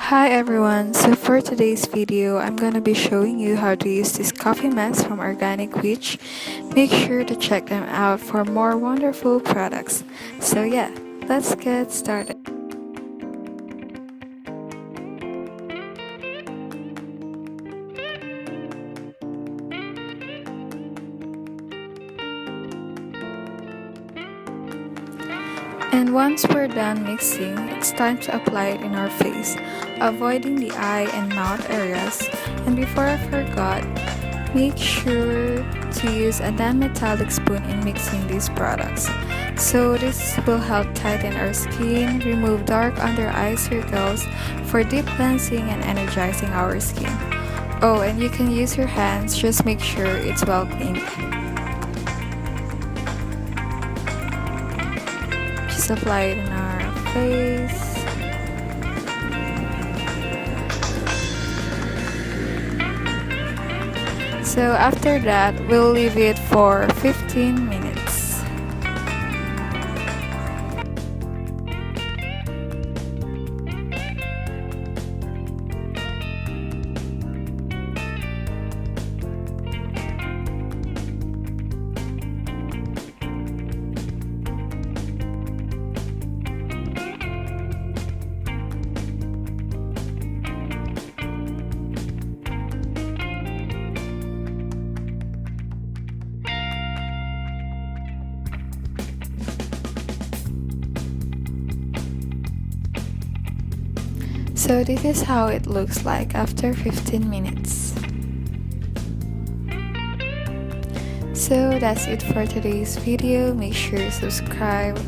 Hi everyone, so for today's video, I'm gonna be showing you how to use this coffee mask from Organicwitch. Make sure to check them out for more wonderful products. So yeah, let's get started. And once we're done mixing, it's time to apply it in our face, avoiding the eye and mouth areas. And before I forgot, make sure to use a non-metallic spoon in mixing these products. So this will help tighten our skin, remove dark under eye circles for deep cleansing and energizing our skin. Oh, and you can use your hands, just make sure it's well cleaned. Just apply it in our face. So after that, we'll leave it for 15 minutes. So this is how it looks like after 15 minutes. So that's it for today's video. Make sure to subscribe,